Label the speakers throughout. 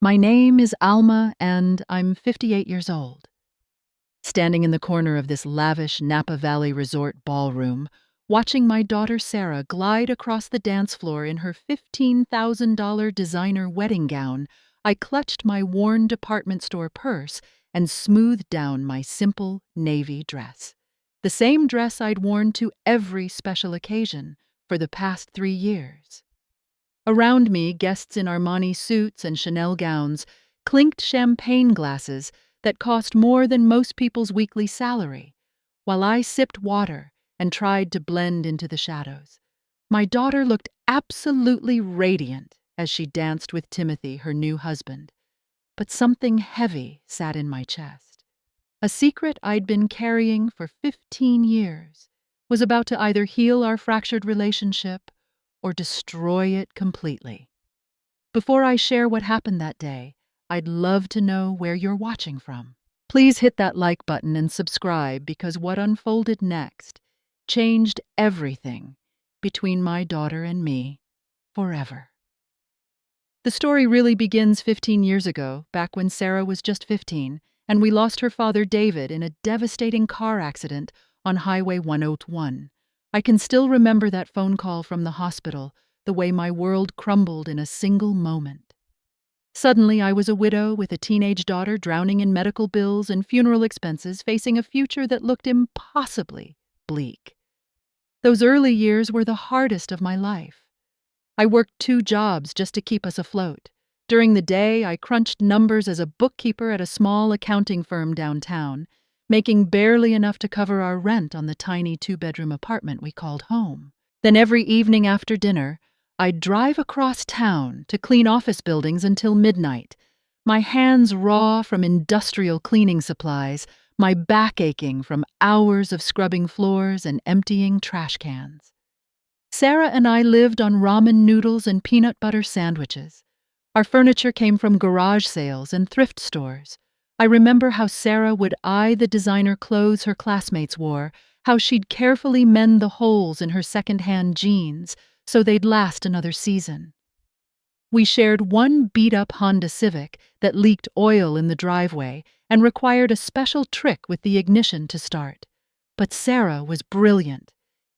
Speaker 1: My name is Alma, and I'm 58 years old. Standing in the corner of this lavish Napa Valley resort ballroom, watching my daughter Sarah glide across the dance floor in her $15,000 designer wedding gown, I clutched my worn department store purse and smoothed down my simple navy dress. The same dress I'd worn to every special occasion for the past 3 years. Around me, guests in Armani suits and Chanel gowns clinked champagne glasses that cost more than most people's weekly salary, while I sipped water and tried to blend into the shadows. My daughter looked absolutely radiant as she danced with Timothy, her new husband, but something heavy sat in my chest. A secret I'd been carrying for 15 years was about to either heal our fractured relationship or destroy it completely. Before I share what happened that day, I'd love to know where you're watching from. Please hit that like button and subscribe because what unfolded next changed everything between my daughter and me forever. The story really begins 15 years ago, back when Sarah was just 15, and we lost her father David in a devastating car accident on Highway 101. I can still remember that phone call from the hospital, the way my world crumbled in a single moment. Suddenly, I was a widow with a teenage daughter drowning in medical bills and funeral expenses, facing a future that looked impossibly bleak. Those early years were the hardest of my life. I worked 2 jobs just to keep us afloat. During the day, I crunched numbers as a bookkeeper at a small accounting firm downtown, making barely enough to cover our rent on the tiny 2-bedroom apartment we called home. Then every evening after dinner, I'd drive across town to clean office buildings until midnight, my hands raw from industrial cleaning supplies, my back aching from hours of scrubbing floors and emptying trash cans. Sarah and I lived on ramen noodles and peanut butter sandwiches. Our furniture came from garage sales and thrift stores. I remember how Sarah would eye the designer clothes her classmates wore, how she'd carefully mend the holes in her second-hand jeans so they'd last another season. We shared one beat-up Honda Civic that leaked oil in the driveway and required a special trick with the ignition to start. But Sarah was brilliant.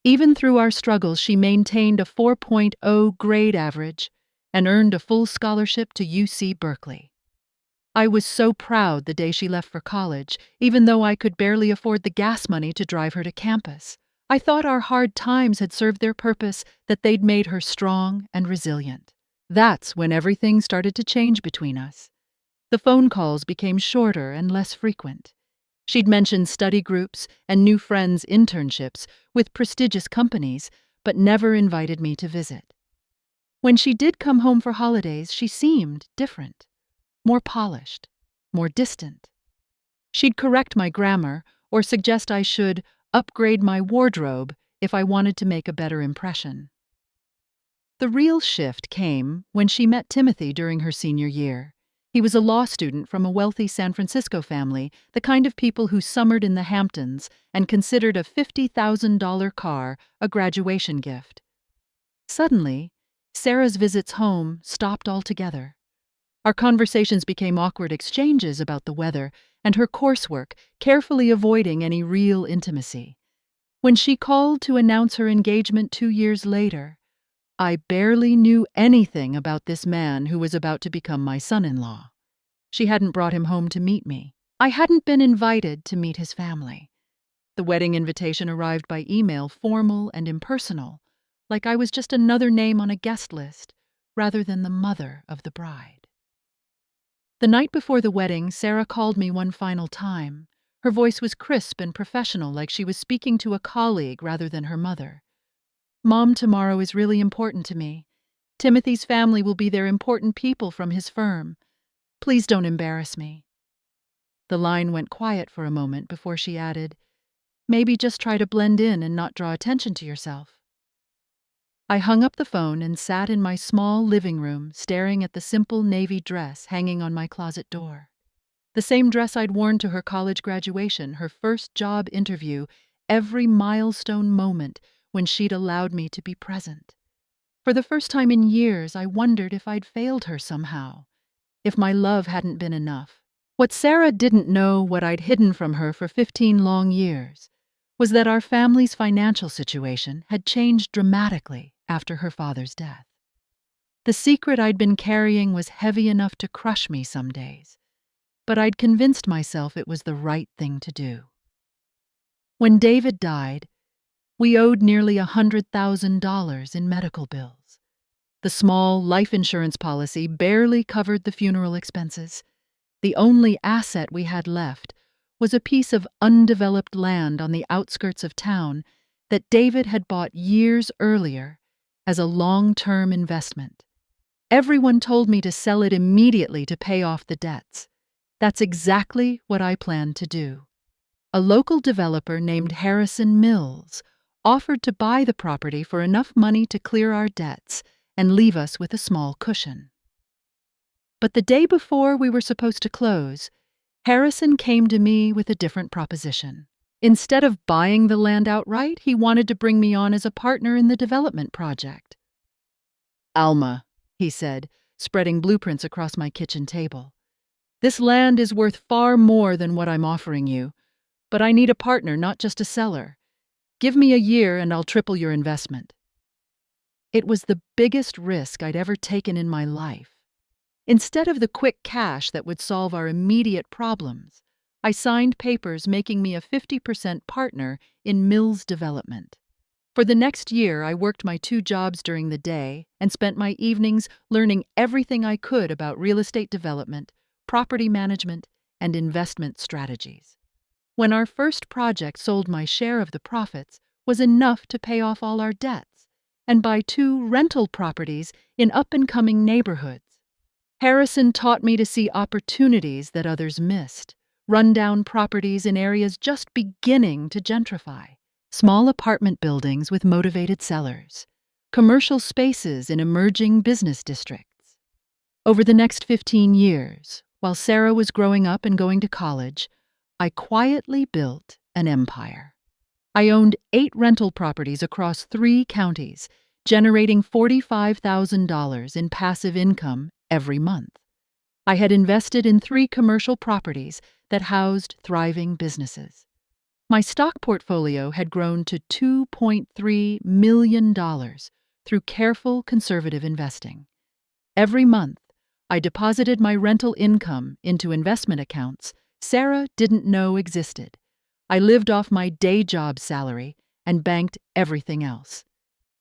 Speaker 1: Even through our struggles, she maintained a 4.0 grade average and earned a full scholarship to UC Berkeley. I was so proud the day she left for college, even though I could barely afford the gas money to drive her to campus. I thought our hard times had served their purpose, that they'd made her strong and resilient. That's when everything started to change between us. The phone calls became shorter and less frequent. She'd mentioned study groups and new friends' internships with prestigious companies, but never invited me to visit. When she did come home for holidays, she seemed different, more polished, more distant. She'd correct my grammar or suggest I should upgrade my wardrobe if I wanted to make a better impression. The real shift came when she met Timothy during her senior year. He was a law student from a wealthy San Francisco family, the kind of people who summered in the Hamptons and considered a $50,000 car a graduation gift. Suddenly, Sarah's visits home stopped altogether. Our conversations became awkward exchanges about the weather and her coursework, carefully avoiding any real intimacy. When she called to announce her engagement 2 years later, I barely knew anything about this man who was about to become my son-in-law. She hadn't brought him home to meet me. I hadn't been invited to meet his family. The wedding invitation arrived by email, formal and impersonal, like I was just another name on a guest list, rather than the mother of the bride. The night before the wedding, Sarah called me one final time. Her voice was crisp and professional, like she was speaking to a colleague rather than her mother. "Mom, tomorrow is really important to me. Timothy's family will be there, important people from his firm. Please don't embarrass me." The line went quiet for a moment before she added, "Maybe just try to blend in and not draw attention to yourself." I hung up the phone and sat in my small living room, staring at the simple navy dress hanging on my closet door. The same dress I'd worn to her college graduation, her first job interview, every milestone moment when she'd allowed me to be present. For the first time in years, I wondered if I'd failed her somehow, if my love hadn't been enough. What Sarah didn't know, what I'd hidden from her for 15 long years, was that our family's financial situation had changed dramatically after her father's death. The secret I'd been carrying was heavy enough to crush me some days, but I'd convinced myself it was the right thing to do. When David died, we owed nearly $100,000 in medical bills. The small life insurance policy barely covered the funeral expenses. The only asset we had left was a piece of undeveloped land on the outskirts of town that David had bought years earlier as a long-term investment. Everyone told me to sell it immediately to pay off the debts. That's exactly what I planned to do. A local developer named Harrison Mills offered to buy the property for enough money to clear our debts and leave us with a small cushion. But the day before we were supposed to close, Harrison came to me with a different proposition. Instead of buying the land outright, he wanted to bring me on as a partner in the development project. "Alma," he said, spreading blueprints across my kitchen table, "this land is worth far more than what I'm offering you, but I need a partner, not just a seller. Give me a year and I'll triple your investment." It was the biggest risk I'd ever taken in my life. Instead of the quick cash that would solve our immediate problems, I signed papers making me a 50% partner in Mills Development. For the next year, I worked my 2 jobs during the day and spent my evenings learning everything I could about real estate development, property management, and investment strategies. When our first project sold, my share of the profits was enough to pay off all our debts and buy 2 rental properties in up-and-coming neighborhoods. Harrison taught me to see opportunities that others missed, rundown properties in areas just beginning to gentrify, small apartment buildings with motivated sellers, commercial spaces in emerging business districts. Over the next 15 years, while Sarah was growing up and going to college, I quietly built an empire. I owned 8 rental properties across 3 counties, generating $45,000 in passive income every month. I had invested in 3 commercial properties that housed thriving businesses. My stock portfolio had grown to $2.3 million through careful, conservative investing. Every month, I deposited my rental income into investment accounts Sarah didn't know existed. I lived off my day job salary and banked everything else.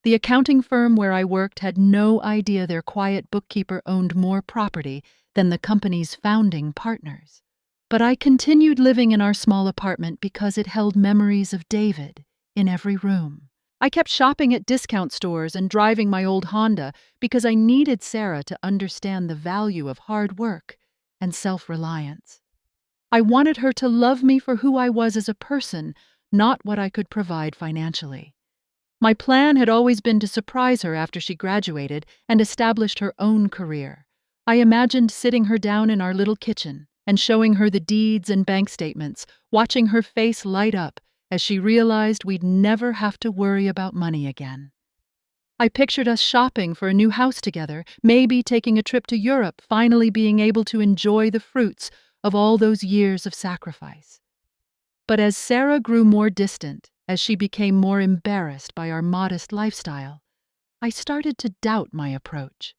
Speaker 1: The accounting firm where I worked had no idea their quiet bookkeeper owned more property than the company's founding partners. But I continued living in our small apartment because it held memories of David in every room. I kept shopping at discount stores and driving my old Honda because I needed Sarah to understand the value of hard work and self-reliance. I wanted her to love me for who I was as a person, not what I could provide financially. My plan had always been to surprise her after she graduated and established her own career. I imagined sitting her down in our little kitchen and showing her the deeds and bank statements, watching her face light up as she realized we'd never have to worry about money again. I pictured us shopping for a new house together, maybe taking a trip to Europe, finally being able to enjoy the fruits of all those years of sacrifice. But as Sarah grew more distant, as she became more embarrassed by our modest lifestyle, I started to doubt my approach.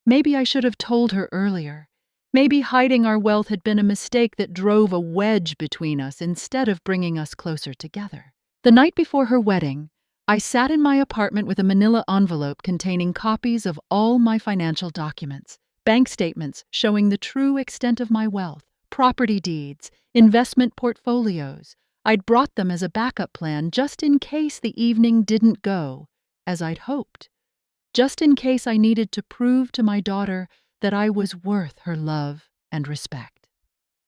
Speaker 1: Maybe I should have told her earlier. Maybe hiding our wealth had been a mistake that drove a wedge between us instead of bringing us closer together. The night before her wedding, I sat in my apartment with a manila envelope containing copies of all my financial documents, bank statements showing the true extent of my wealth, property deeds, investment portfolios. I'd brought them as a backup plan just in case the evening didn't go as I'd hoped, just in case I needed to prove to my daughter that I was worth her love and respect.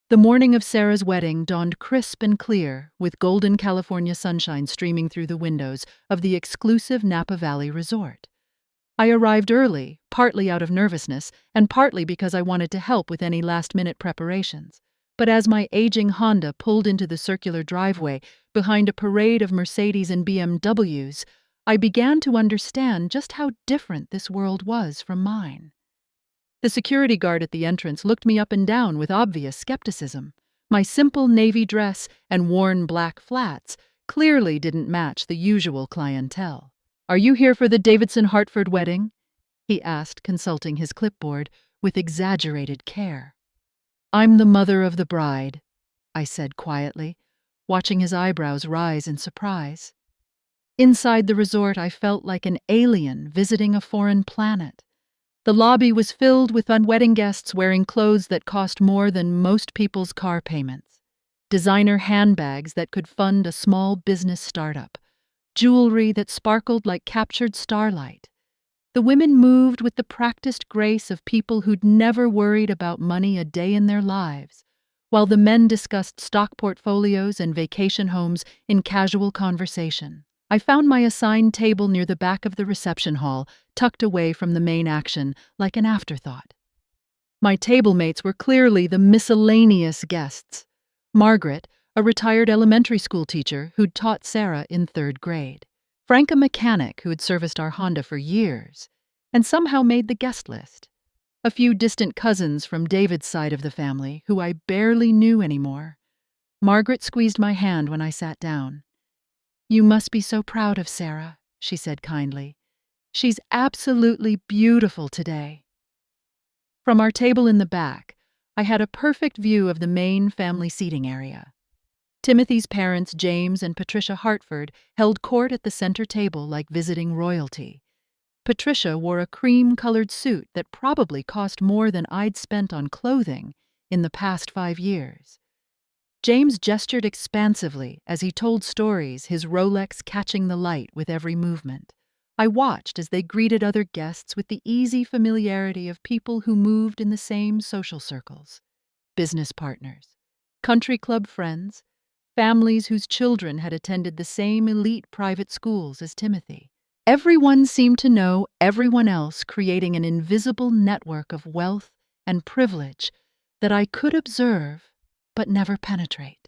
Speaker 1: The morning of Sarah's wedding dawned crisp and clear, with golden California sunshine streaming through the windows of the exclusive Napa Valley resort. I arrived early, partly out of nervousness and partly because I wanted to help with any last-minute preparations. But as my aging Honda pulled into the circular driveway behind a parade of Mercedes and BMWs, I began to understand just how different this world was from mine. The security guard at the entrance looked me up and down with obvious skepticism. My simple navy dress and worn black flats clearly didn't match the usual clientele. "Are you here for the Davidson-Hartford wedding?" he asked, consulting his clipboard with exaggerated care. "I'm the mother of the bride," I said quietly, watching his eyebrows rise in surprise. Inside the resort, I felt like an alien visiting a foreign planet. The lobby was filled with wedding guests wearing clothes that cost more than most people's car payments, designer handbags that could fund a small business startup, jewelry that sparkled like captured starlight. The women moved with the practiced grace of people who'd never worried about money a day in their lives, while the men discussed stock portfolios and vacation homes in casual conversation. I found my assigned table near the back of the reception hall, tucked away from the main action, like an afterthought. My table mates were clearly the miscellaneous guests. Margaret, a retired elementary school teacher who'd taught Sarah in 3rd grade. Frank, a mechanic who had serviced our Honda for years, and somehow made the guest list. A few distant cousins from David's side of the family, who I barely knew anymore. Margaret squeezed my hand when I sat down. "You must be so proud of Sarah," she said kindly. "She's absolutely beautiful today." From our table in the back, I had a perfect view of the main family seating area. Timothy's parents, James and Patricia Hartford, held court at the center table like visiting royalty. Patricia wore a cream-colored suit that probably cost more than I'd spent on clothing in the past 5 years. James gestured expansively as he told stories, his Rolex catching the light with every movement. I watched as they greeted other guests with the easy familiarity of people who moved in the same social circles. Business partners, country club friends, families whose children had attended the same elite private schools as Timothy. Everyone seemed to know everyone else, creating an invisible network of wealth and privilege that I could observe but never penetrate.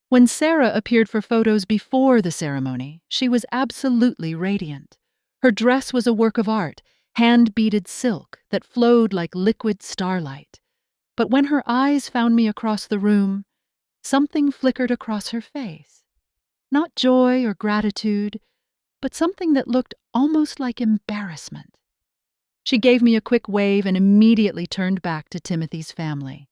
Speaker 1: When Sarah appeared for photos before the ceremony, she was absolutely radiant. Her dress was a work of art, hand-beaded silk that flowed like liquid starlight. But when her eyes found me across the room, something flickered across her face. Not joy or gratitude, but something that looked almost like embarrassment. She gave me a quick wave and immediately turned back to Timothy's family.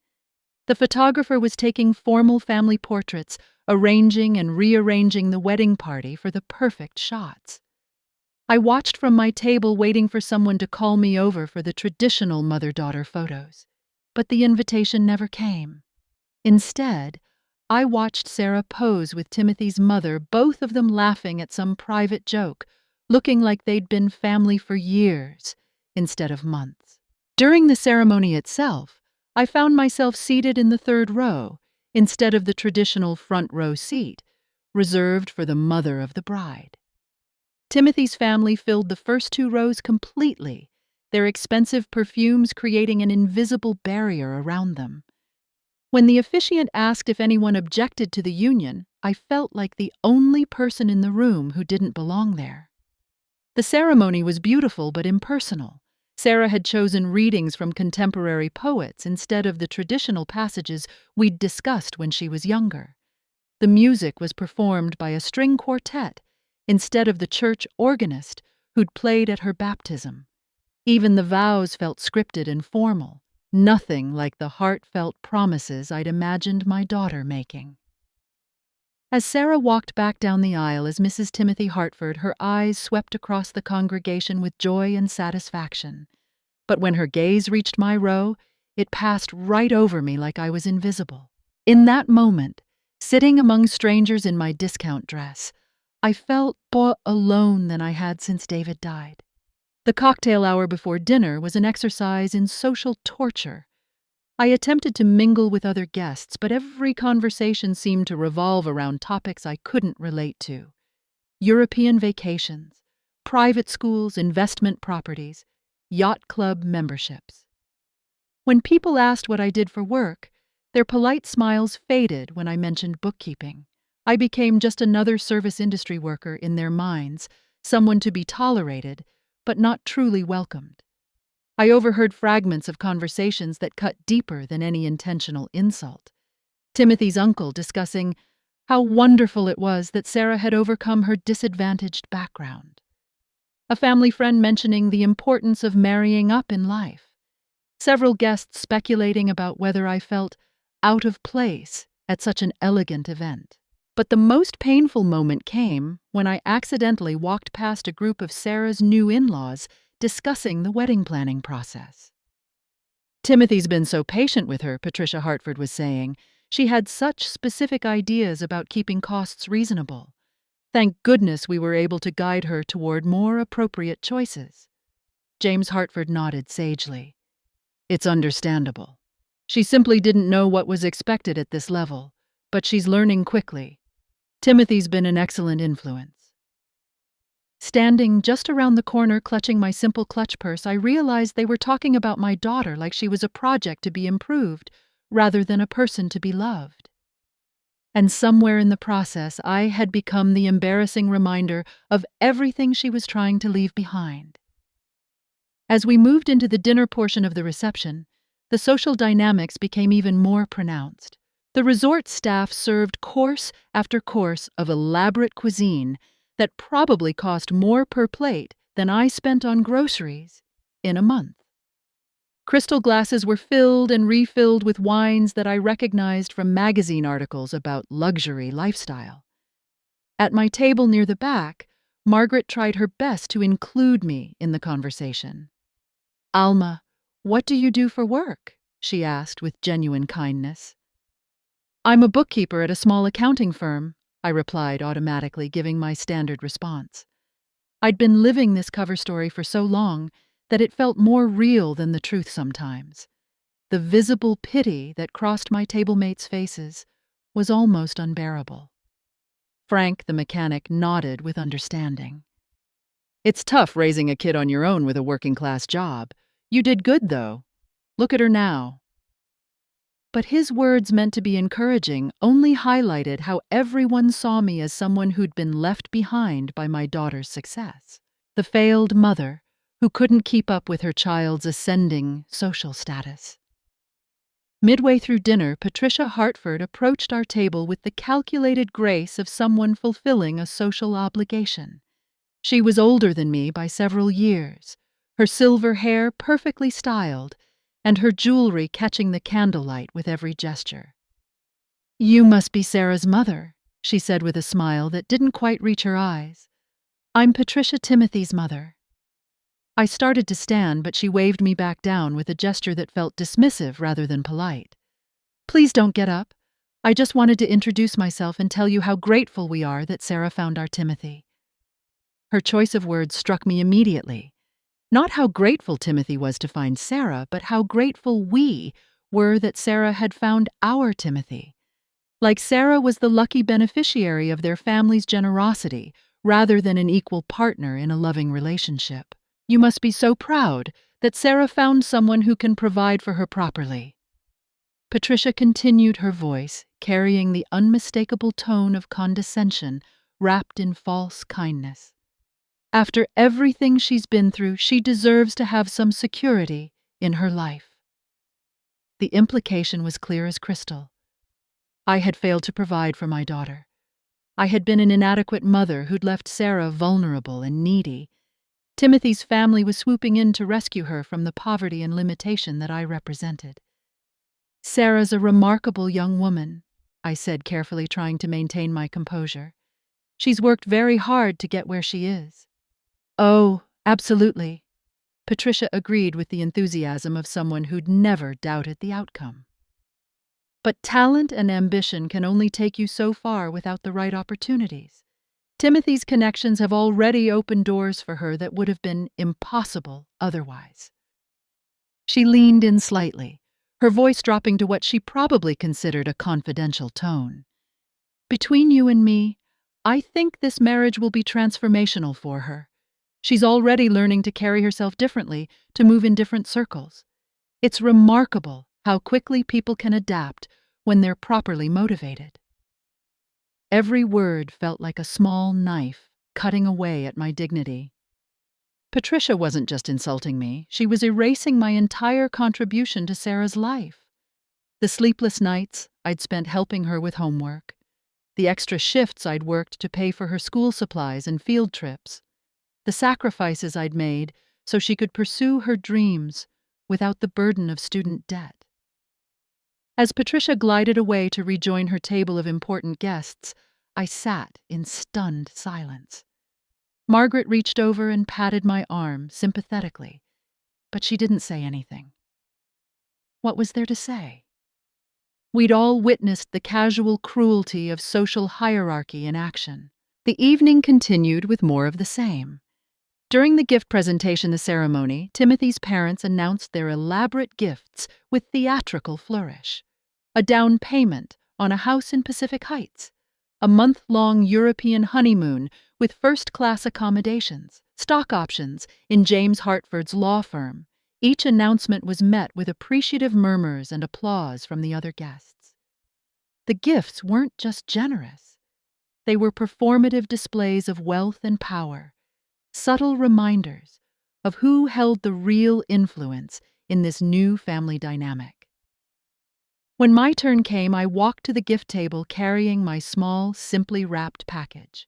Speaker 1: The photographer was taking formal family portraits, arranging and rearranging the wedding party for the perfect shots. I watched from my table, waiting for someone to call me over for the traditional mother-daughter photos, but the invitation never came. Instead, I watched Sarah pose with Timothy's mother, both of them laughing at some private joke, looking like they'd been family for years instead of months. During the ceremony itself, I found myself seated in the 3rd row instead of the traditional front row seat, reserved for the mother of the bride. Timothy's family filled the first 2 rows completely, their expensive perfumes creating an invisible barrier around them. When the officiant asked if anyone objected to the union, I felt like the only person in the room who didn't belong there. The ceremony was beautiful but impersonal. Sarah had chosen readings from contemporary poets instead of the traditional passages we'd discussed when she was younger. The music was performed by a string quartet instead of the church organist who'd played at her baptism. Even the vows felt scripted and formal, nothing like the heartfelt promises I'd imagined my daughter making. As Sarah walked back down the aisle as Mrs. Timothy Hartford, her eyes swept across the congregation with joy and satisfaction. But when her gaze reached my row, it passed right over me like I was invisible. In that moment, sitting among strangers in my discount dress, I felt more alone than I had since David died. The cocktail hour before dinner was an exercise in social torture. I attempted to mingle with other guests, but every conversation seemed to revolve around topics I couldn't relate to. European vacations, private schools, investment properties, yacht club memberships. When people asked what I did for work, their polite smiles faded when I mentioned bookkeeping. I became just another service industry worker in their minds, someone to be tolerated, but not truly welcomed. I overheard fragments of conversations that cut deeper than any intentional insult. Timothy's uncle discussing how wonderful it was that Sarah had overcome her disadvantaged background. A family friend mentioning the importance of marrying up in life. Several guests speculating about whether I felt out of place at such an elegant event. But the most painful moment came when I accidentally walked past a group of Sarah's new in-laws discussing the wedding planning process. Timothy's been so patient with her, Patricia Hartford was saying. She had such specific ideas about keeping costs reasonable. Thank goodness we were able to guide her toward more appropriate choices. James Hartford nodded sagely. It's understandable. She simply didn't know what was expected at this level, but she's learning quickly. Timothy's been an excellent influence. Standing just around the corner clutching my simple clutch purse, I realized they were talking about my daughter like she was a project to be improved, rather than a person to be loved. And somewhere in the process, I had become the embarrassing reminder of everything she was trying to leave behind. As we moved into the dinner portion of the reception, the social dynamics became even more pronounced. The resort staff served course after course of elaborate cuisine that probably cost more per plate than I spent on groceries in a month. Crystal glasses were filled and refilled with wines that I recognized from magazine articles about luxury lifestyle. At my table near the back, Margaret tried her best to include me in the conversation. "Alma, what do you do for work?" she asked with genuine kindness. "I'm a bookkeeper at a small accounting firm," I replied automatically, giving my standard response. I'd been living this cover story for so long that it felt more real than the truth sometimes. The visible pity that crossed my table mates' faces was almost unbearable. Frank, the mechanic, nodded with understanding. "It's tough raising a kid on your own with a working-class job. You did good, though. Look at her now." But his words, meant to be encouraging, only highlighted how everyone saw me as someone who'd been left behind by my daughter's success. The failed mother who couldn't keep up with her child's ascending social status. Midway through dinner, Patricia Hartford approached our table with the calculated grace of someone fulfilling a social obligation. She was older than me by several years, her silver hair perfectly styled, and her jewelry catching the candlelight with every gesture. "You must be Sarah's mother," she said with a smile that didn't quite reach her eyes. "I'm Patricia Timothy's mother." I started to stand, but she waved me back down with a gesture that felt dismissive rather than polite. "Please don't get up. I just wanted to introduce myself and tell you how grateful we are that Sarah found our Timothy." Her choice of words struck me immediately. Not how grateful Timothy was to find Sarah, but how grateful we were that Sarah had found our Timothy. Like Sarah was the lucky beneficiary of their family's generosity, rather than an equal partner in a loving relationship. "You must be so proud that Sarah found someone who can provide for her properly." Patricia continued, her voice carrying the unmistakable tone of condescension wrapped in false kindness. "After everything she's been through, she deserves to have some security in her life." The implication was clear as crystal. I had failed to provide for my daughter. I had been an inadequate mother who'd left Sarah vulnerable and needy. Timothy's family was swooping in to rescue her from the poverty and limitation that I represented. "Sarah's a remarkable young woman," I said carefully, trying to maintain my composure. "She's worked very hard to get where she is." "Oh, absolutely." Patricia agreed with the enthusiasm of someone who'd never doubted the outcome. "But talent and ambition can only take you so far without the right opportunities. Timothy's connections have already opened doors for her that would have been impossible otherwise." She leaned in slightly, her voice dropping to what she probably considered a confidential tone. "Between you and me, I think this marriage will be transformational for her. She's already learning to carry herself differently, to move in different circles. It's remarkable how quickly people can adapt when they're properly motivated." Every word felt like a small knife cutting away at my dignity. Patricia wasn't just insulting me, she was erasing my entire contribution to Sarah's life. The sleepless nights I'd spent helping her with homework, the extra shifts I'd worked to pay for her school supplies and field trips, the sacrifices I'd made so she could pursue her dreams without the burden of student debt. As Patricia glided away to rejoin her table of important guests, I sat in stunned silence. Margaret reached over and patted my arm sympathetically, but she didn't say anything. What was there to say? We'd all witnessed the casual cruelty of social hierarchy in action. The evening continued with more of the same. During the gift presentation ceremony, Timothy's parents announced their elaborate gifts with theatrical flourish. A down payment on a house in Pacific Heights, a month-long European honeymoon with first-class accommodations, stock options in James Hartford's law firm. Each announcement was met with appreciative murmurs and applause from the other guests. The gifts weren't just generous. They were performative displays of wealth and power, subtle reminders of who held the real influence in this new family dynamic. When my turn came, I walked to the gift table carrying my small, simply wrapped package.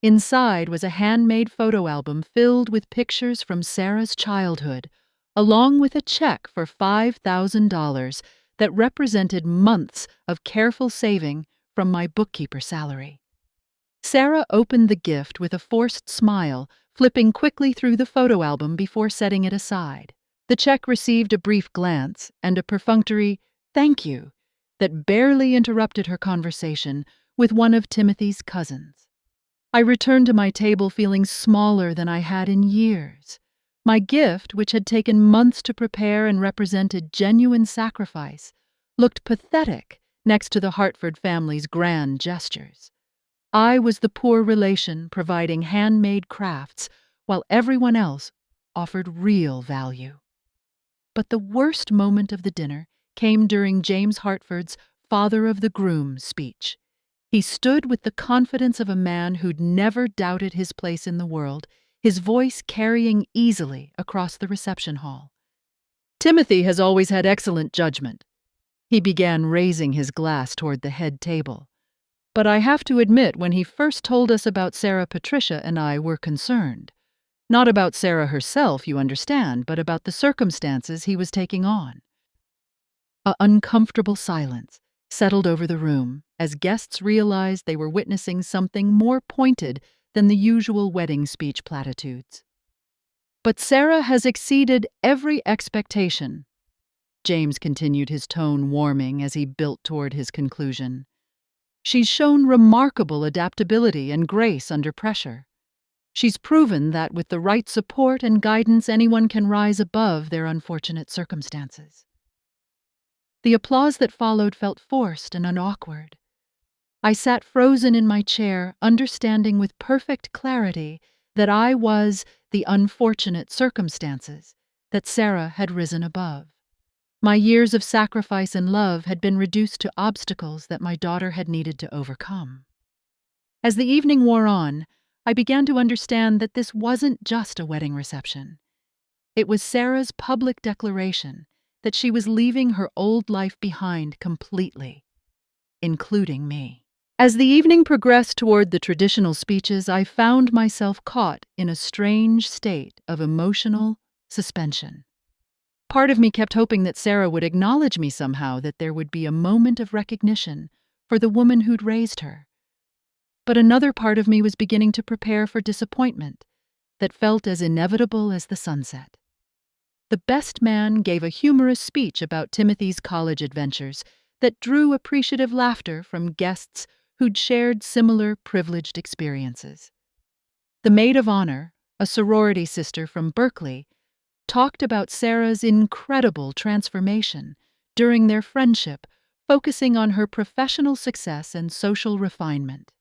Speaker 1: Inside was a handmade photo album filled with pictures from Sarah's childhood, along with a check for $5,000 that represented months of careful saving from my bookkeeper's salary. Sarah opened the gift with a forced smile, flipping quickly through the photo album before setting it aside. The check received a brief glance and a perfunctory "thank you" that barely interrupted her conversation with one of Timothy's cousins. I returned to my table feeling smaller than I had in years. My gift, which had taken months to prepare and represented genuine sacrifice, looked pathetic next to the Hartford family's grand gestures. I was the poor relation providing handmade crafts while everyone else offered real value. But the worst moment of the dinner came during James Hartford's Father of the Groom speech. He stood with the confidence of a man who'd never doubted his place in the world, his voice carrying easily across the reception hall. "Timothy has always had excellent judgment." He began raising his glass toward the head table. "But I have to admit, when he first told us about Sarah, Patricia and I were concerned. Not about Sarah herself, you understand, but about the circumstances he was taking on." An uncomfortable silence settled over the room as guests realized they were witnessing something more pointed than the usual wedding speech platitudes. "But Sarah has exceeded every expectation." James continued, his tone warming as he built toward his conclusion. "She's shown remarkable adaptability and grace under pressure. She's proven that with the right support and guidance, anyone can rise above their unfortunate circumstances." The applause that followed felt forced and awkward. I sat frozen in my chair, understanding with perfect clarity that I was the unfortunate circumstances, that Sarah had risen above. My years of sacrifice and love had been reduced to obstacles that my daughter had needed to overcome. As the evening wore on, I began to understand that this wasn't just a wedding reception. It was Sarah's public declaration that she was leaving her old life behind completely, including me. As the evening progressed toward the traditional speeches, I found myself caught in a strange state of emotional suspension. Part of me kept hoping that Sarah would acknowledge me somehow, that there would be a moment of recognition for the woman who'd raised her. But another part of me was beginning to prepare for disappointment that felt as inevitable as the sunset. The best man gave a humorous speech about Timothy's college adventures that drew appreciative laughter from guests who'd shared similar privileged experiences. The maid of honor, a sorority sister from Berkeley, talked about Sarah's incredible transformation during their friendship, focusing on her professional success and social refinement.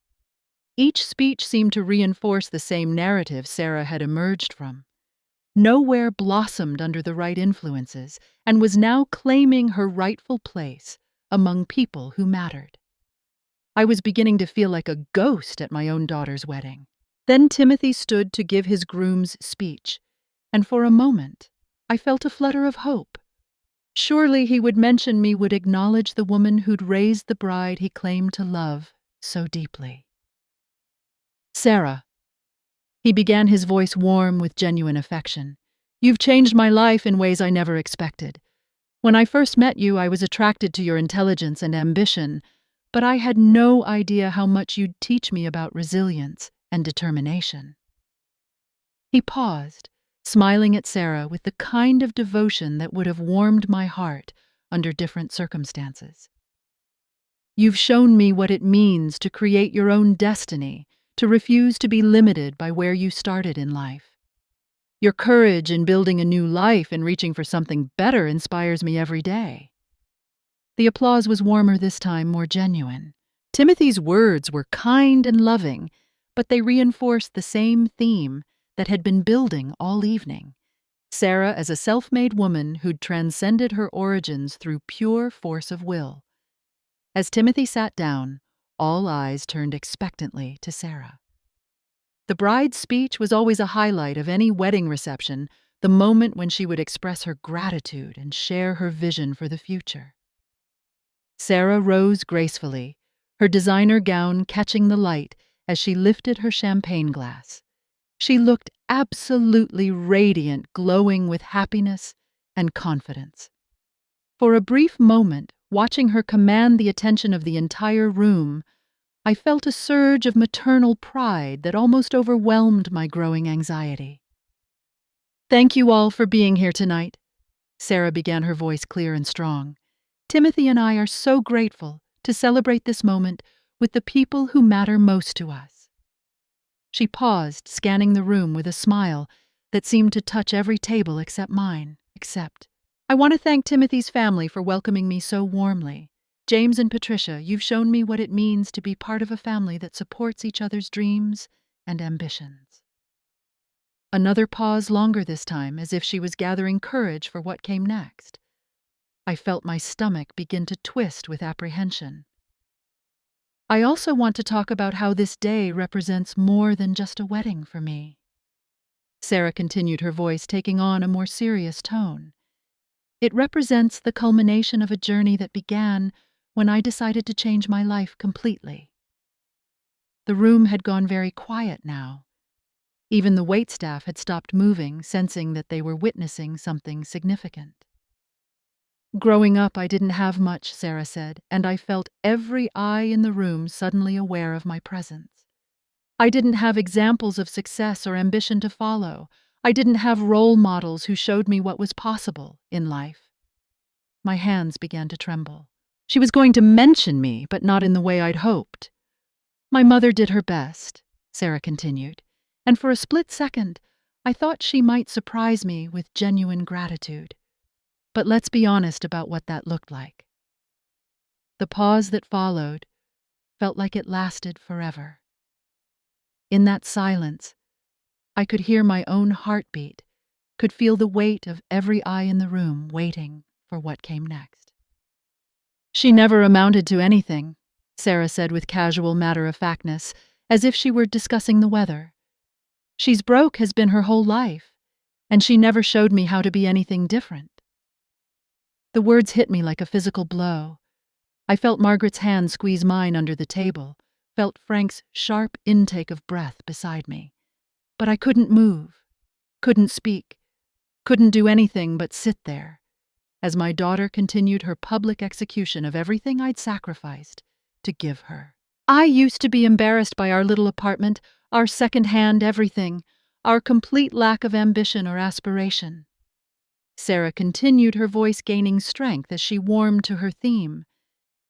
Speaker 1: Each speech seemed to reinforce the same narrative Sarah had emerged from. Nowhere blossomed under the right influences and was now claiming her rightful place among people who mattered. I was beginning to feel like a ghost at my own daughter's wedding. Then Timothy stood to give his groom's speech, and for a moment I felt a flutter of hope. Surely he would mention me, would acknowledge the woman who'd raised the bride he claimed to love so deeply. "Sarah," he began, his voice warm with genuine affection, "you've changed my life in ways I never expected. When I first met you, I was attracted to your intelligence and ambition, but I had no idea how much you'd teach me about resilience and determination." He paused, smiling at Sarah with the kind of devotion that would have warmed my heart under different circumstances. "You've shown me what it means to create your own destiny, to refuse to be limited by where you started in life. Your courage in building a new life and reaching for something better inspires me every day." The applause was warmer this time, more genuine. Timothy's words were kind and loving, but they reinforced the same theme that had been building all evening. Sarah as a self-made woman who'd transcended her origins through pure force of will. As Timothy sat down, all eyes turned expectantly to Sarah. The bride's speech was always a highlight of any wedding reception, the moment when she would express her gratitude and share her vision for the future. Sarah rose gracefully, her designer gown catching the light as she lifted her champagne glass. She looked absolutely radiant, glowing with happiness and confidence. For a brief moment, watching her command the attention of the entire room, I felt a surge of maternal pride that almost overwhelmed my growing anxiety. "Thank you all for being here tonight," Sarah began, her voice clear and strong. "Timothy and I are so grateful to celebrate this moment with the people who matter most to us." She paused, scanning the room with a smile that seemed to touch every table except mine. "I want to thank Timothy's family for welcoming me so warmly. James and Patricia, you've shown me what it means to be part of a family that supports each other's dreams and ambitions." Another pause, longer this time, as if she was gathering courage for what came next. I felt my stomach begin to twist with apprehension. "I also want to talk about how this day represents more than just a wedding for me," Sarah continued, her voice taking on a more serious tone. "It represents the culmination of a journey that began when I decided to change my life completely." The room had gone very quiet now. Even the waitstaff had stopped moving, sensing that they were witnessing something significant. "Growing up, I didn't have much," Sarah said, and I felt every eye in the room suddenly aware of my presence. "I didn't have examples of success or ambition to follow. I didn't have role models who showed me what was possible in life." My hands began to tremble. She was going to mention me, but not in the way I'd hoped. "My mother did her best," Sarah continued, and for a split second, I thought she might surprise me with genuine gratitude. But let's be honest about what that looked like. The pause that followed felt like it lasted forever. In that silence, I could hear my own heartbeat, could feel the weight of every eye in the room waiting for what came next. "She never amounted to anything," Sarah said with casual matter-of-factness, as if she were discussing the weather. "She's broke has been her whole life, and she never showed me how to be anything different." The words hit me like a physical blow. I felt Margaret's hand squeeze mine under the table, felt Frank's sharp intake of breath beside me. But I couldn't move, couldn't speak, couldn't do anything but sit there, as my daughter continued her public execution of everything I'd sacrificed to give her. "I used to be embarrassed by our little apartment, our second-hand everything, our complete lack of ambition or aspiration." Sarah continued, her voice gaining strength as she warmed to her theme.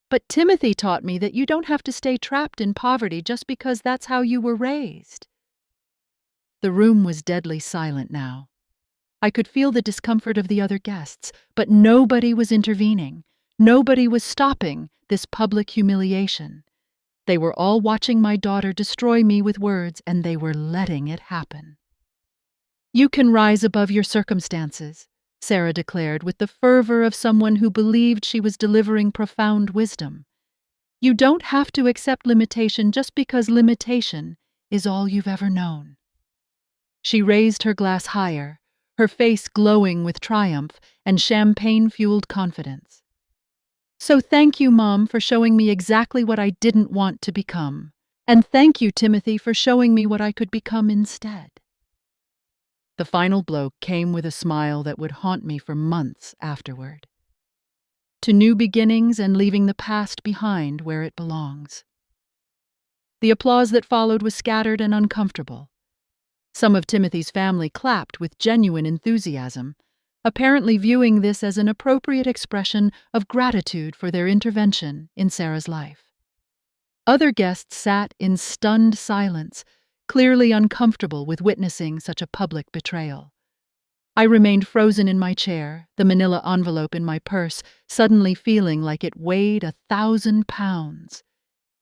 Speaker 1: "But Timothy taught me that you don't have to stay trapped in poverty just because that's how you were raised." The room was deadly silent now. I could feel the discomfort of the other guests, but nobody was intervening. Nobody was stopping this public humiliation. They were all watching my daughter destroy me with words, and they were letting it happen. "You can rise above your circumstances," Sarah declared with the fervor of someone who believed she was delivering profound wisdom. "You don't have to accept limitation just because limitation is all you've ever known." She raised her glass higher, her face glowing with triumph and champagne-fueled confidence. "So thank you, Mom, for showing me exactly what I didn't want to become. And thank you, Timothy, for showing me what I could become instead." The final blow came with a smile that would haunt me for months afterward. To new beginnings and leaving the past behind where it belongs. The applause that followed was scattered and uncomfortable. Some of Timothy's family clapped with genuine enthusiasm, apparently viewing this as an appropriate expression of gratitude for their intervention in Sarah's life. Other guests sat in stunned silence, clearly uncomfortable with witnessing such a public betrayal. I remained frozen in my chair, the manila envelope in my purse suddenly feeling like it weighed 1,000 pounds.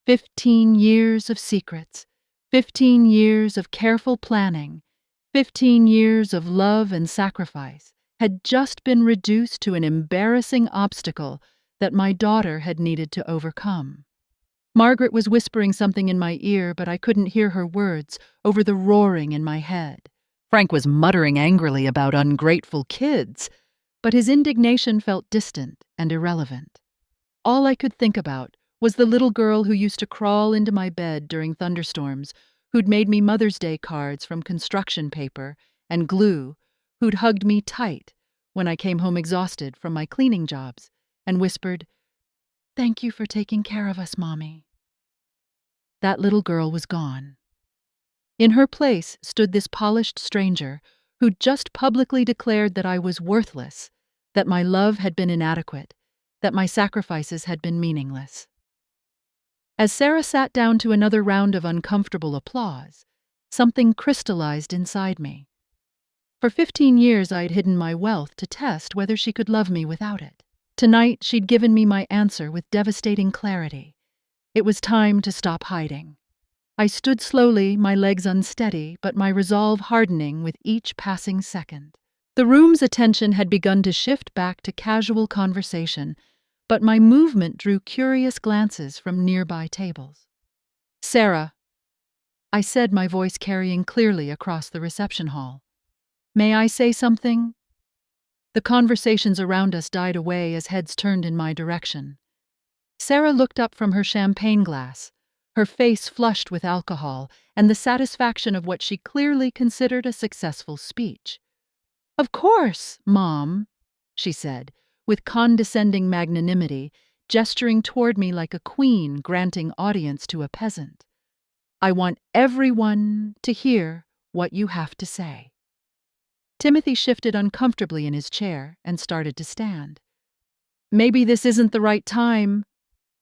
Speaker 1: 15 years of secrets, 15 years of careful planning, 15 years of love and sacrifice had just been reduced to an embarrassing obstacle that my daughter had needed to overcome. Margaret was whispering something in my ear, but I couldn't hear her words over the roaring in my head. Frank was muttering angrily about ungrateful kids, but his indignation felt distant and irrelevant. All I could think about was the little girl who used to crawl into my bed during thunderstorms, who'd made me Mother's Day cards from construction paper and glue, who'd hugged me tight when I came home exhausted from my cleaning jobs and whispered, "Thank you for taking care of us, Mommy." That little girl was gone. In her place stood this polished stranger who'd just publicly declared that I was worthless, that my love had been inadequate, that my sacrifices had been meaningless. As Sarah sat down to another round of uncomfortable applause, something crystallized inside me. For 15 years I'd hidden my wealth to test whether she could love me without it. Tonight she'd given me my answer with devastating clarity. It was time to stop hiding. I stood slowly, my legs unsteady, but my resolve hardening with each passing second. The room's attention had begun to shift back to casual conversation, but my movement drew curious glances from nearby tables. "Sarah," I said, my voice carrying clearly across the reception hall. "May I say something?" The conversations around us died away as heads turned in my direction. Sarah looked up from her champagne glass, her face flushed with alcohol and the satisfaction of what she clearly considered a successful speech. "Of course, Mom," she said, with condescending magnanimity, gesturing toward me like a queen granting audience to a peasant. "I want everyone to hear what you have to say." Timothy shifted uncomfortably in his chair and started to stand. "Maybe this isn't the right time,"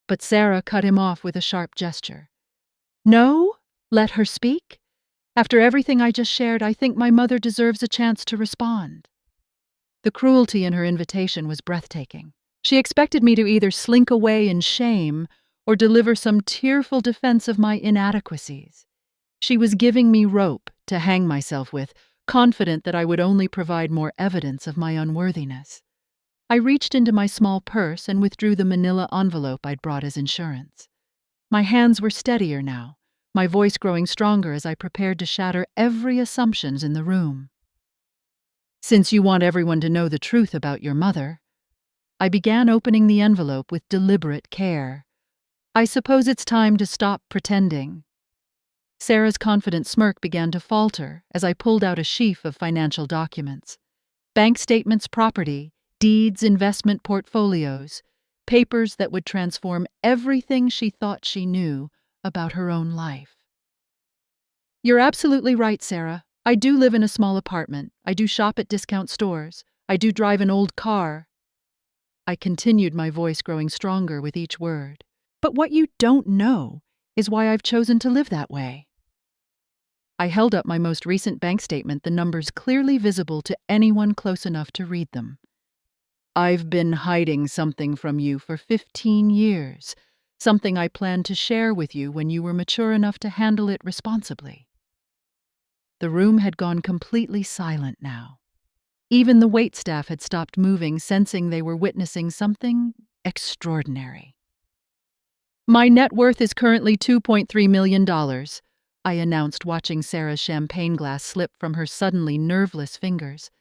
Speaker 1: but Sarah cut him off with a sharp gesture. "No, let her speak. After everything I just shared, I think my mother deserves a chance to respond." The cruelty in her invitation was breathtaking. She expected me to either slink away in shame or deliver some tearful defense of my inadequacies. She was giving me rope to hang myself with, confident that I would only provide more evidence of my unworthiness. I reached into my small purse and withdrew the manila envelope I'd brought as insurance. My hands were steadier now, my voice growing stronger as I prepared to shatter every assumption in the room. "Since you want everyone to know the truth about your mother," I began opening the envelope with deliberate care. "I suppose it's time to stop pretending." Sarah's confident smirk began to falter as I pulled out a sheaf of financial documents. Bank statements, property, deeds, investment portfolios, papers that would transform everything she thought she knew about her own life. "You're absolutely right, Sarah. I do live in a small apartment. I do shop at discount stores. I do drive an old car." I continued, my voice growing stronger with each word. "But what you don't know is why I've chosen to live that way." I held up my most recent bank statement, the numbers clearly visible to anyone close enough to read them. "I've been hiding something from you for 15 years, something I planned to share with you when you were mature enough to handle it responsibly." The room had gone completely silent now. Even the waitstaff had stopped moving, sensing they were witnessing something extraordinary. "My net worth is currently $2.3 million. I announced, watching Sarah's champagne glass slip from her suddenly nerveless fingers.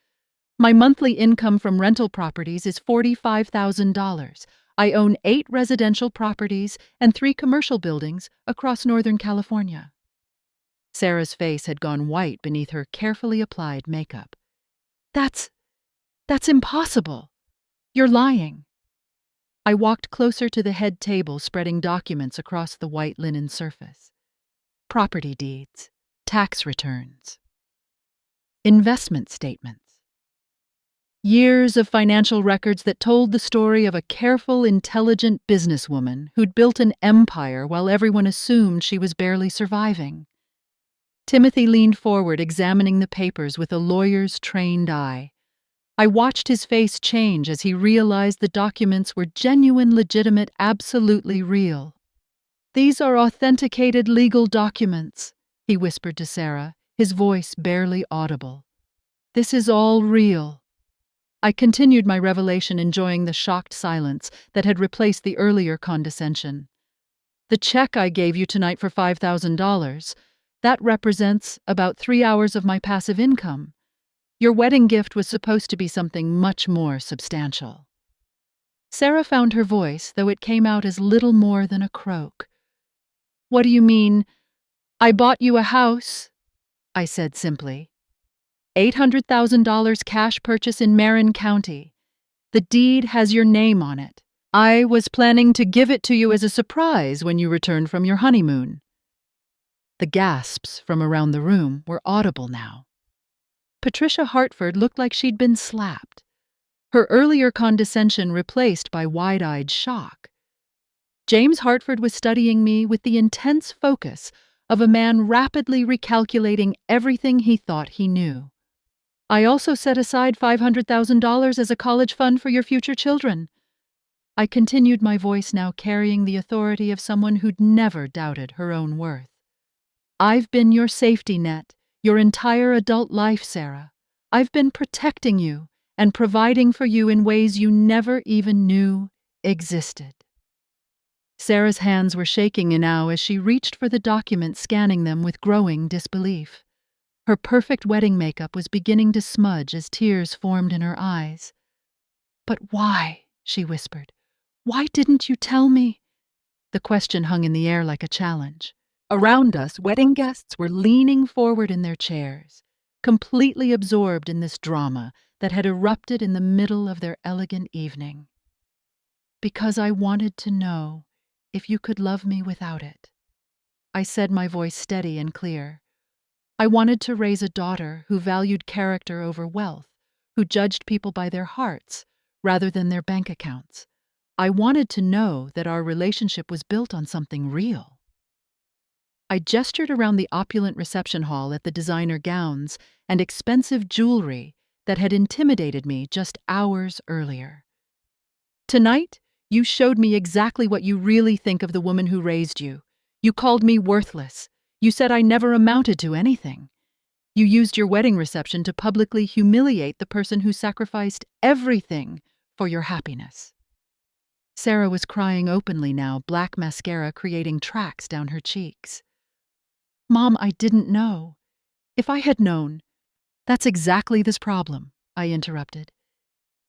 Speaker 1: My monthly income from rental properties is $45,000. I own 8 residential properties and 3 commercial buildings across Northern California. Sarah's face had gone white beneath her carefully applied makeup. That's impossible. You're lying. I walked closer to the head table, spreading documents across the white linen surface. Property deeds, tax returns, investment statements. Years of financial records that told the story of a careful, intelligent businesswoman who'd built an empire while everyone assumed she was barely surviving. Timothy leaned forward, examining the papers with a lawyer's trained eye. I watched his face change as he realized the documents were genuine, legitimate, absolutely real. "These are authenticated legal documents," he whispered to Sarah, his voice barely audible. "This is all real." I continued my revelation, enjoying the shocked silence that had replaced the earlier condescension. "The check I gave you tonight for $5,000, that represents about 3 hours of my passive income. Your wedding gift was supposed to be something much more substantial." Sarah found her voice, though it came out as little more than a croak. "What do you mean? I bought you a house," I said simply. $800,000 cash purchase in Marin County. The deed has your name on it. I was planning to give it to you as a surprise when you returned from your honeymoon." The gasps from around the room were audible now. Patricia Hartford looked like she'd been slapped, her earlier condescension replaced by wide-eyed shock. James Hartford was studying me with the intense focus of a man rapidly recalculating everything he thought he knew. "I also set aside $500,000 as a college fund for your future children." I continued, my voice now carrying the authority of someone who'd never doubted her own worth. "I've been your safety net your entire adult life, Sarah. I've been protecting you and providing for you in ways you never even knew existed." Sarah's hands were shaking now as she reached for the documents, scanning them with growing disbelief. Her perfect wedding makeup was beginning to smudge as tears formed in her eyes. "But why?" she whispered. "Why didn't you tell me?" The question hung in the air like a challenge. Around us, wedding guests were leaning forward in their chairs, completely absorbed in this drama that had erupted in the middle of their elegant evening. "Because I wanted to know if you could love me without it," I said, my voice steady and clear. "I wanted to raise a daughter who valued character over wealth, who judged people by their hearts rather than their bank accounts. I wanted to know that our relationship was built on something real." I gestured around the opulent reception hall at the designer gowns and expensive jewelry that had intimidated me just hours earlier. "Tonight, you showed me exactly what you really think of the woman who raised you. You called me worthless. You said I never amounted to anything. You used your wedding reception to publicly humiliate the person who sacrificed everything for your happiness." Sarah was crying openly now, black mascara creating tracks down her cheeks. "Mom, I didn't know. If I had known—" "That's exactly this problem," I interrupted.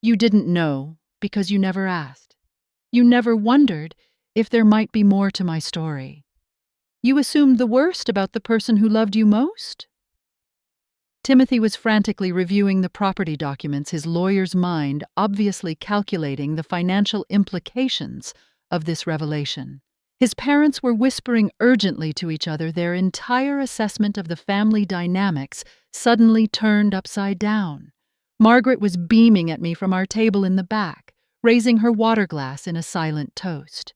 Speaker 1: "You didn't know because you never asked. You never wondered if there might be more to my story. You assumed the worst about the person who loved you most?" Timothy was frantically reviewing the property documents, his lawyer's mind obviously calculating the financial implications of this revelation. His parents were whispering urgently to each other, their entire assessment of the family dynamics suddenly turned upside down. Margaret was beaming at me from our table in the back, raising her water glass in a silent toast.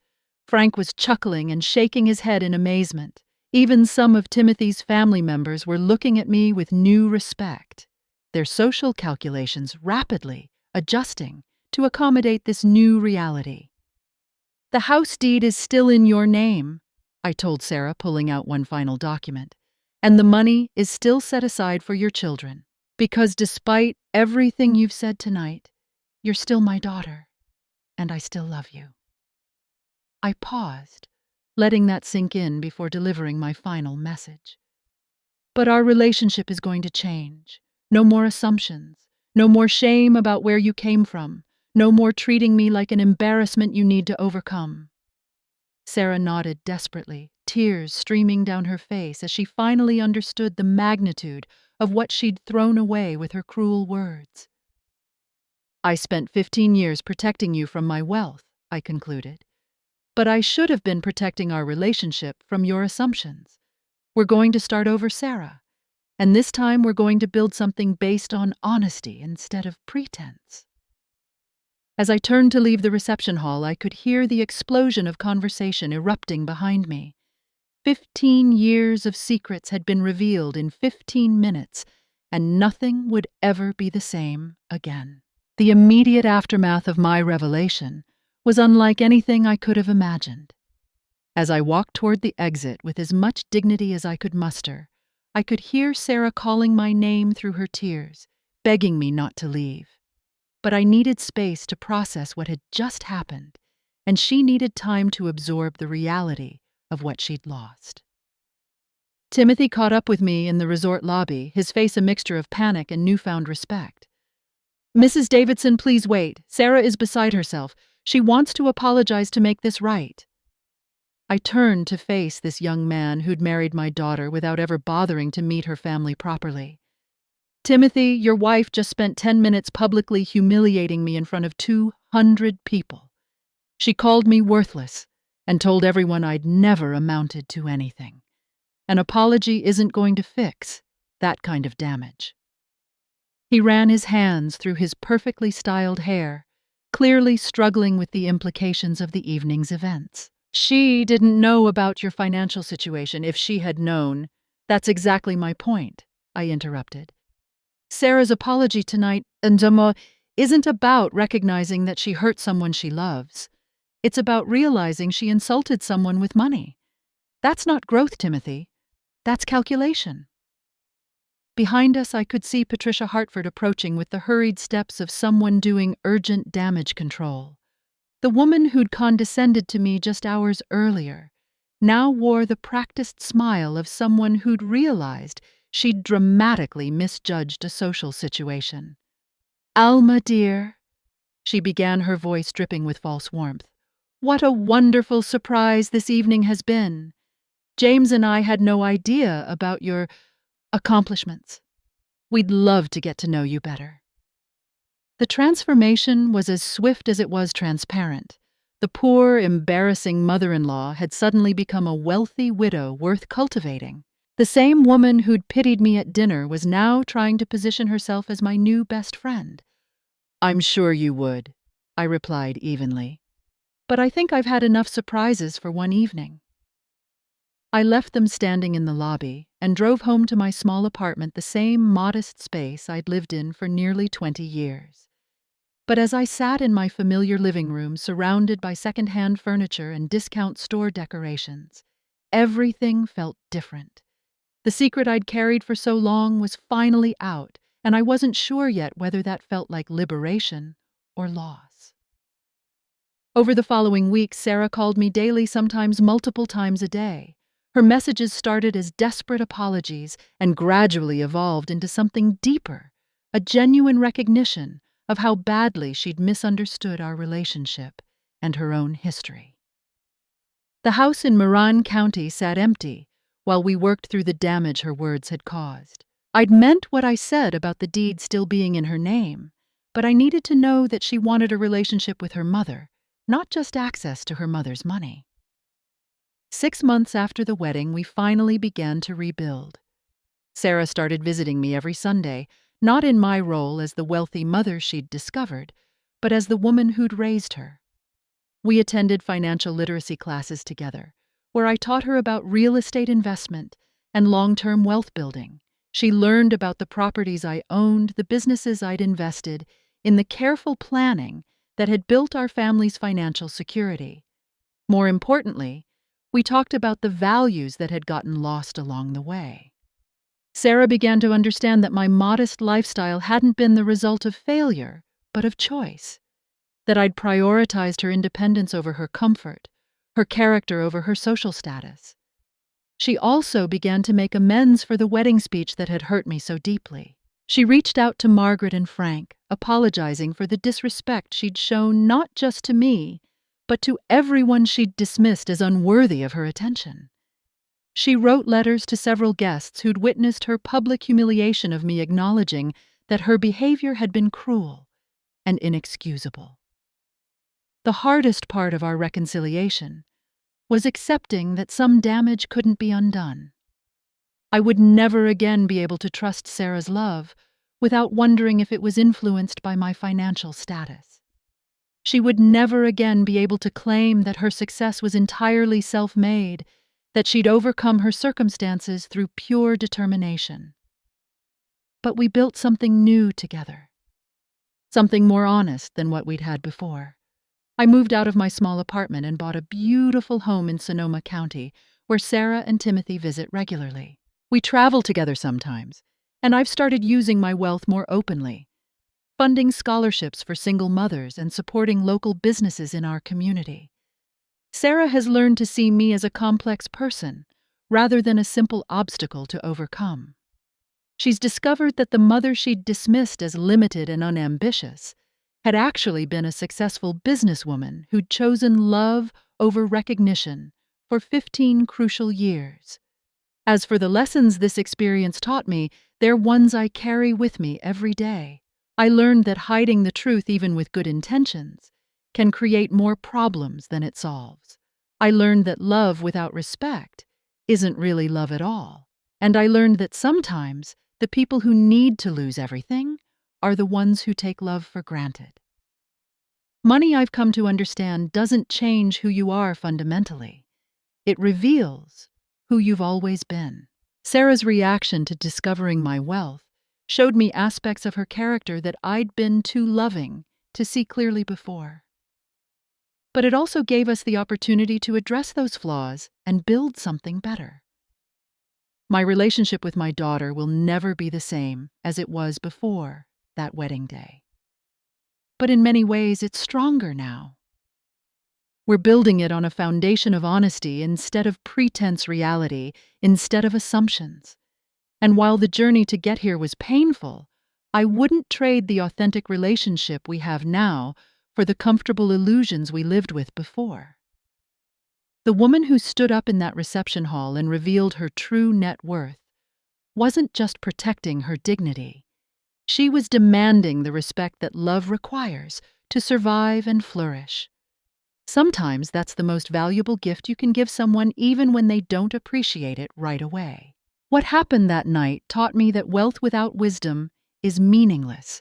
Speaker 1: Frank was chuckling and shaking his head in amazement. Even some of Timothy's family members were looking at me with new respect, their social calculations rapidly adjusting to accommodate this new reality. "The house deed is still in your name," I told Sarah, pulling out one final document, "and the money is still set aside for your children, because despite everything you've said tonight, you're still my daughter, and I still love you." I paused, letting that sink in before delivering my final message. But our relationship is going to change. No more assumptions. No more shame about where you came from. No more treating me like an embarrassment you need to overcome." Sarah nodded desperately, tears streaming down her face as she finally understood the magnitude of what she'd thrown away with her cruel words. "I spent 15 years protecting you from my wealth," I concluded. "But I should have been protecting our relationship from your assumptions. We're going to start over, Sarah. And this time we're going to build something based on honesty instead of pretense." As I turned to leave the reception hall, I could hear the explosion of conversation erupting behind me. 15 years of secrets had been revealed in 15 minutes, and nothing would ever be the same again. The immediate aftermath of my revelation was unlike anything I could have imagined. As I walked toward the exit with as much dignity as I could muster, I could hear Sarah calling my name through her tears, begging me not to leave. But I needed space to process what had just happened, and she needed time to absorb the reality of what she'd lost. Timothy caught up with me in the resort lobby, his face a mixture of panic and newfound respect. "Mrs. Davidson, please wait. Sarah is beside herself. She wants to apologize to make this right." I turned to face this young man who'd married my daughter without ever bothering to meet her family properly. "Timothy, your wife just spent 10 minutes publicly humiliating me in front of 200 people. She called me worthless and told everyone I'd never amounted to anything. An apology isn't going to fix that kind of damage." He ran his hands through his perfectly styled hair, clearly struggling with the implications of the evening's events. "She didn't know about your financial situation. If she had known—" "That's exactly my point," I interrupted. "Sarah's apology tonight isn't about recognizing that she hurt someone she loves. It's about realizing she insulted someone with money. That's not growth, Timothy. That's calculation." Behind us, I could see Patricia Hartford approaching with the hurried steps of someone doing urgent damage control. The woman who'd condescended to me just hours earlier now wore the practiced smile of someone who'd realized she'd dramatically misjudged a social situation. "Alma, dear," she began, her voice dripping with false warmth, "what a wonderful surprise this evening has been. James and I had no idea about your accomplishments. We'd love to get to know you better." The transformation was as swift as it was transparent. The poor, embarrassing mother-in-law had suddenly become a wealthy widow worth cultivating. The same woman who'd pitied me at dinner was now trying to position herself as my new best friend. "I'm sure you would," I replied evenly. "But I think I've had enough surprises for one evening." I left them standing in the lobby and drove home to my small apartment, the same modest space I'd lived in for nearly 20 years. But as I sat in my familiar living room surrounded by second-hand furniture and discount store decorations, everything felt different. The secret I'd carried for so long was finally out, and I wasn't sure yet whether that felt like liberation or loss. Over the following weeks, Sarah called me daily, sometimes multiple times a day. Her messages started as desperate apologies and gradually evolved into something deeper, a genuine recognition of how badly she'd misunderstood our relationship and her own history. The house in Marin County sat empty while we worked through the damage her words had caused. I'd meant what I said about the deed still being in her name, but I needed to know that she wanted a relationship with her mother, not just access to her mother's money. 6 months after the wedding, we finally began to rebuild. Sarah started visiting me every Sunday, not in my role as the wealthy mother she'd discovered, but as the woman who'd raised her. We attended financial literacy classes together, where I taught her about real estate investment and long-term wealth building. She learned about the properties I owned, the businesses I'd invested, in the careful planning that had built our family's financial security. More importantly, we talked about the values that had gotten lost along the way. Sarah began to understand that my modest lifestyle hadn't been the result of failure, but of choice. That I'd prioritized her independence over her comfort, her character over her social status. She also began to make amends for the wedding speech that had hurt me so deeply. She reached out to Margaret and Frank, apologizing for the disrespect she'd shown not just to me, but to everyone she'd dismissed as unworthy of her attention. She wrote letters to several guests who'd witnessed her public humiliation of me, acknowledging that her behavior had been cruel and inexcusable. The hardest part of our reconciliation was accepting that some damage couldn't be undone. I would never again be able to trust Sarah's love without wondering if it was influenced by my financial status. She would never again be able to claim that her success was entirely self-made, that she'd overcome her circumstances through pure determination. But we built something new together, something more honest than what we'd had before. I moved out of my small apartment and bought a beautiful home in Sonoma County, where Sarah and Timothy visit regularly. We travel together sometimes, and I've started using my wealth more openly, funding scholarships for single mothers and supporting local businesses in our community. Sarah has learned to see me as a complex person, rather than a simple obstacle to overcome. She's discovered that the mother she'd dismissed as limited and unambitious had actually been a successful businesswoman who'd chosen love over recognition for 15 crucial years. As for the lessons this experience taught me, they're ones I carry with me every day. I learned that hiding the truth, even with good intentions, can create more problems than it solves. I learned that love without respect isn't really love at all. And I learned that sometimes the people who need to lose everything are the ones who take love for granted. Money, I've come to understand, doesn't change who you are fundamentally. It reveals who you've always been. Sarah's reaction to discovering my wealth showed me aspects of her character that I'd been too loving to see clearly before. But it also gave us the opportunity to address those flaws and build something better. My relationship with my daughter will never be the same as it was before that wedding day. But in many ways, it's stronger now. We're building it on a foundation of honesty instead of pretense reality, instead of assumptions. And while the journey to get here was painful, I wouldn't trade the authentic relationship we have now for the comfortable illusions we lived with before. The woman who stood up in that reception hall and revealed her true net worth wasn't just protecting her dignity. She was demanding the respect that love requires to survive and flourish. Sometimes that's the most valuable gift you can give someone, even when they don't appreciate it right away. What happened that night taught me that wealth without wisdom is meaningless,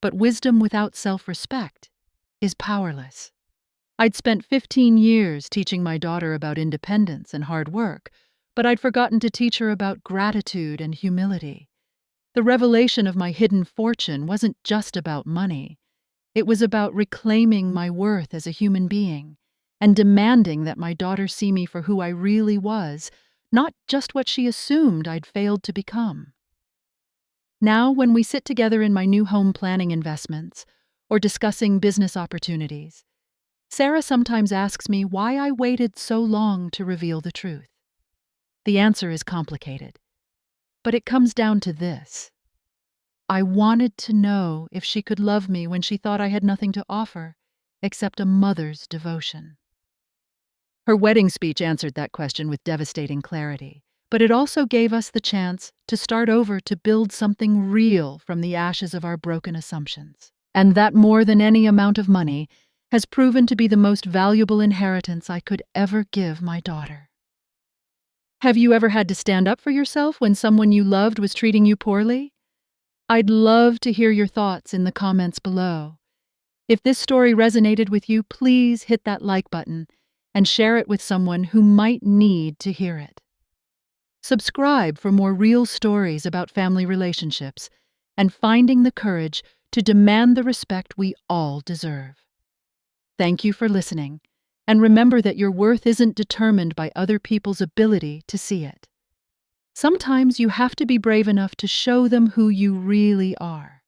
Speaker 1: but wisdom without self-respect is powerless. I'd spent 15 years teaching my daughter about independence and hard work, but I'd forgotten to teach her about gratitude and humility. The revelation of my hidden fortune wasn't just about money. It was about reclaiming my worth as a human being and demanding that my daughter see me for who I really was, not just what she assumed I'd failed to become. Now, when we sit together in my new home planning investments or discussing business opportunities, Sarah sometimes asks me why I waited so long to reveal the truth. The answer is complicated, but it comes down to this. I wanted to know if she could love me when she thought I had nothing to offer except a mother's devotion. Her wedding speech answered that question with devastating clarity, but it also gave us the chance to start over, to build something real from the ashes of our broken assumptions. And that, more than any amount of money, has proven to be the most valuable inheritance I could ever give my daughter. Have you ever had to stand up for yourself when someone you loved was treating you poorly? I'd love to hear your thoughts in the comments below. If this story resonated with you, please hit that like button and share it with someone who might need to hear it. Subscribe for more real stories about family relationships and finding the courage to demand the respect we all deserve. Thank you for listening, and remember that your worth isn't determined by other people's ability to see it. Sometimes you have to be brave enough to show them who you really are.